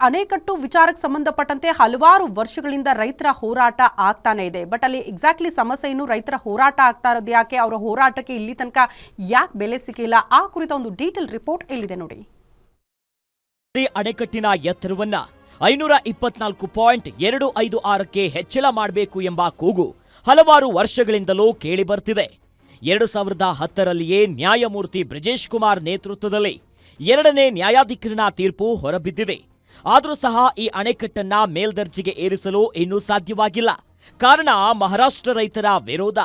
ಅಣೆಕಟ್ಟು ವಿಚಾರಕ್ಕೆ ಸಂಬಂಧಪಟ್ಟಂತೆ ಹಲವಾರು ವರ್ಷಗಳಿಂದ ರೈತರ ಹೋರಾಟ ಆಗ್ತಾನೆ ಇದೆ. ಬಟ್ ಅಲ್ಲಿ ಎಕ್ಸಾಕ್ಟ್ಲಿ ಸಮಸ್ಯೆ ಏನು, ರೈತರ ಹೋರಾಟ ಆಗ್ತಾ ಇರೋದು ಯಾಕೆ, ಅವರ ಹೋರಾಟಕ್ಕೆ ಇಲ್ಲಿ ತನಕ ಯಾಕೆ ಬೆಲೆ ಸಿಕ್ಕಿಲ್ಲ, ಆ ಕುರಿತ ಒಂದು ಡೀಟೇಲ್ ರಿಪೋರ್ಟ್ ಇಲ್ಲಿದೆ ನೋಡಿ. ಅಣೆಕಟ್ಟಿನ ಎತ್ತರವನ್ನ 524.256ಕ್ಕೆ ಹೆಚ್ಚಳ ಮಾಡಬೇಕು ಎಂಬ ಕೂಗು ಹಲವಾರು ವರ್ಷಗಳಿಂದಲೂ ಕೇಳಿ ಬರ್ತಿದೆ. 2010ರಲ್ಲಿಯೇ ನ್ಯಾಯಮೂರ್ತಿ ಬ್ರಿಜೇಶ್ ಕುಮಾರ್ ನೇತೃತ್ವದಲ್ಲಿ 2ನೇ ನ್ಯಾಯಾಧಿಕರಣ ತೀರ್ಪು ಹೊರಬಿದ್ದಿದೆ. ಆದರೂ ಸಹ ಈ ಅಣೆಕಟ್ಟನ್ನ ಮೇಲ್ದರ್ಜೆಗೆ ಏರಿಸಲು ಇನ್ನೂ ಸಾಧ್ಯವಾಗಿಲ್ಲ. ಕಾರಣ ಮಹಾರಾಷ್ಟ್ರ ರೈತರ ವಿರೋಧ.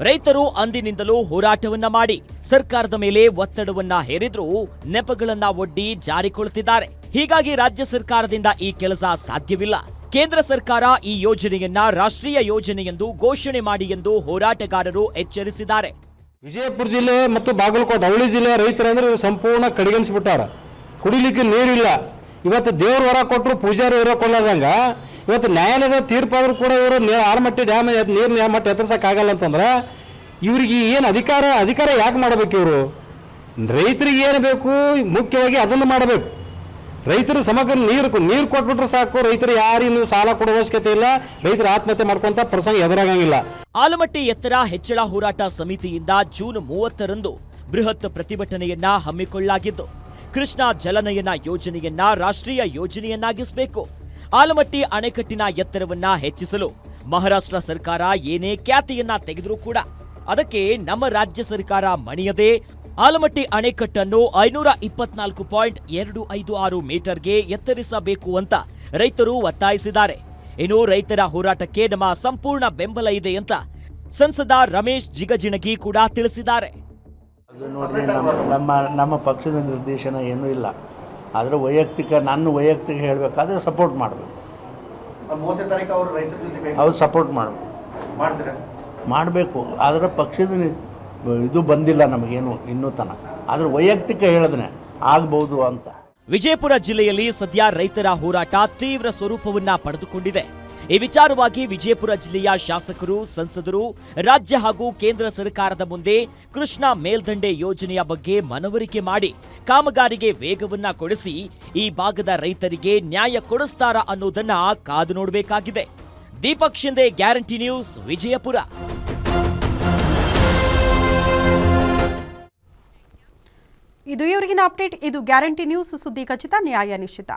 ರೈತರು ಅಂದಿನಿಂದಲೂ ಹೋರಾಟವನ್ನ ಮಾಡಿ ಸರ್ಕಾರದ ಮೇಲೆ ಒತ್ತಡವನ್ನ ಹೇರಿದ್ರೂ ನೆಪಗಳನ್ನ ಒಡ್ಡಿ ಜಾರಿಕೊಳ್ತಿದ್ದಾರೆ. ಹೀಗಾಗಿ ರಾಜ್ಯ ಸರ್ಕಾರದಿಂದ ಈ ಕೆಲಸ ಸಾಧ್ಯವಿಲ್ಲ. ಕೇಂದ್ರ ಸರ್ಕಾರ ಈ ಯೋಜನೆಯನ್ನ ರಾಷ್ಟ್ರೀಯ ಯೋಜನೆ ಎಂದು ಘೋಷಣೆ ಮಾಡಿ ಎಂದು ಹೋರಾಟಗಾರರು ಎಚ್ಚರಿಸಿದ್ದಾರೆ. ವಿಜಯಪುರ ಜಿಲ್ಲೆ ಮತ್ತು ಬಾಗಲಕೋಟೆ ಅವಳಿ ಜಿಲ್ಲೆ ರೈತರಂದ್ರೆ ಸಂಪೂರ್ಣ ಕಡೆಗಣಿಸಿಬಿಟ್ಟಾರ. ಕುಡಿಲಿಕ್ಕೆ ನೀರಿಲ್ಲ. ಇವತ್ತು ದೇವ್ರ ಹೊರ ಕೊಟ್ಟರು ಪೂಜಾರಿ ಹೊರ ಕೊಳ್ಳದಂಗ ಇವತ್ತು ನ್ಯಾಯಾಲಯದ ತೀರ್ಪಾದ್ರೂ ಕೂಡ ಇವರು ಆರ್ಮಟ್ಟಿ ಡ್ಯಾಮ್ ನೀರಿನ ಮಟ್ಟ ಎತ್ತರಿಸೋಕ್ಕಾಗಲ್ಲ ಅಂತಂದ್ರೆ ಇವ್ರಿಗೆ ಏನು ಅಧಿಕಾರ ಯಾಕೆ ಮಾಡಬೇಕು? ಇವರು ರೈತರಿಗೆ ಏನು ಬೇಕು, ಮುಖ್ಯವಾಗಿ ಅದನ್ನು ಮಾಡಬೇಕು. ರೈತರು ಸಮಗ್ರ ನೀರು ಕೊಟ್ಬಿಟ್ರೆ ಸಾಕು. ರೈತರು ಯಾರಿಗೂ ಸಾಲ ಕೊಡುವ ಅವಶ್ಯಕತೆ ಇಲ್ಲ. ರೈತರು ಆತ್ಮಹತ್ಯೆ ಮಾಡ್ಕೊಂತ ಪ್ರಸಂಗ ಎದುರಾಗಂಗಿಲ್ಲ. ಆಲಮಟ್ಟಿ ಎತ್ತರ ಹೆಚ್ಚಳ ಹೋರಾಟ ಸಮಿತಿಯಿಂದ ಜೂನ್ 30ರಂದು ಬೃಹತ್ ಪ್ರತಿಭಟನೆಯನ್ನ ಹಮ್ಮಿಕೊಳ್ಳಲಾಗಿದ್ದು, ಕೃಷ್ಣಾ ಜಲನಯನ ಯೋಜನೆಯನ್ನ ರಾಷ್ಟ್ರೀಯ ಯೋಜನೆಯನ್ನಾಗಿಸಬೇಕು, ಆಲಮಟ್ಟಿ ಅಣೆಕಟ್ಟಿನ ಎತ್ತರವನ್ನ ಹೆಚ್ಚಿಸಲು ಮಹಾರಾಷ್ಟ್ರ ಸರ್ಕಾರ ಏನೇ ಖ್ಯಾತಿಯನ್ನ ತೆಗೆದರೂ ಕೂಡ ಅದಕ್ಕೆ ನಮ್ಮ ರಾಜ್ಯ ಸರ್ಕಾರ ಮಣಿಯದೆ ಆಲಮಟ್ಟಿ ಅಣೆಕಟ್ಟನ್ನು 524.256 ಮೀಟರ್ಗೆ ಎತ್ತರಿಸಬೇಕು ಅಂತ ರೈತರು ಒತ್ತಾಯಿಸಿದ್ದಾರೆ. ಇನ್ನು ರೈತರ ಹೋರಾಟಕ್ಕೆ ನಮ್ಮ ಸಂಪೂರ್ಣ ಬೆಂಬಲ ಇದೆ ಅಂತ ಸಂಸದ ರಮೇಶ್ ಜಿಗಜಿಣಗಿ ಕೂಡ ತಿಳಿಸಿದ್ದಾರೆ. ನೋಡಿ, ನಮ್ಮ ಪಕ್ಷದ ನಿರ್ದೇಶನ ಏನೂ ಇಲ್ಲ. ಆದರೆ ನನ್ನ ವೈಯಕ್ತಿಕ ಹೇಳಬೇಕಾದ್ರೆ ಸಪೋರ್ಟ್ ಮಾಡಬೇಕು. 30 ತಾರೀಕು ಅವರು ರೈತರ ಜೊತೆ ಅವ್ರು ಸಪೋರ್ಟ್ ಮಾಡಬೇಕು. ಆದರೆ ಪಕ್ಷದ ಇದು ಬಂದಿಲ್ಲ ನಮಗೇನು ಇನ್ನೂ ತನಕ. ಆದರೆ ವೈಯಕ್ತಿಕ ಹೇಳಿದ್ರೆ ಆಗ್ಬಹುದು ಅಂತ. ವಿಜಯಪುರ ಜಿಲ್ಲೆಯಲ್ಲಿ ಸದ್ಯ ರೈತರ ಹೋರಾಟ ತೀವ್ರ ಸ್ವರೂಪವನ್ನ ಪಡೆದುಕೊಂಡಿದೆ. ಈ ವಿಚಾರವಾಗಿ ವಿಜಯಪುರ ಜಿಲ್ಲೆಯ ಶಾಸಕರು, ಸಂಸದರು ರಾಜ್ಯ ಹಾಗೂ ಕೇಂದ್ರ ಸರ್ಕಾರದ ಮುಂದೆ ಕೃಷ್ಣಾ ಮೇಲ್ದಂಡೆ ಯೋಜನೆಯ ಬಗ್ಗೆ ಮನವರಿಕೆ ಮಾಡಿ ಕಾಮಗಾರಿಗೆ ವೇಗವನ್ನ ಕೊಡಿಸಿ ಈ ಭಾಗದ ರೈತರಿಗೆ ನ್ಯಾಯ ಕೊಡಿಸ್ತಾರಾ ಅನ್ನೋದನ್ನ ಕಾದು ನೋಡಬೇಕಾಗಿದೆ. Deepak Shinde, guarantee news, Vijayapura. ಇದು ಇವರಿಗಿನ ಅಪ್ಡೇಟ್. ಇದು ಗ್ಯಾರಂಟಿ ನ್ಯೂಸ್, ಸುದ್ದಿ ಖಚಿತ, ನ್ಯಾಯ ನಿಶ್ಚಿತ.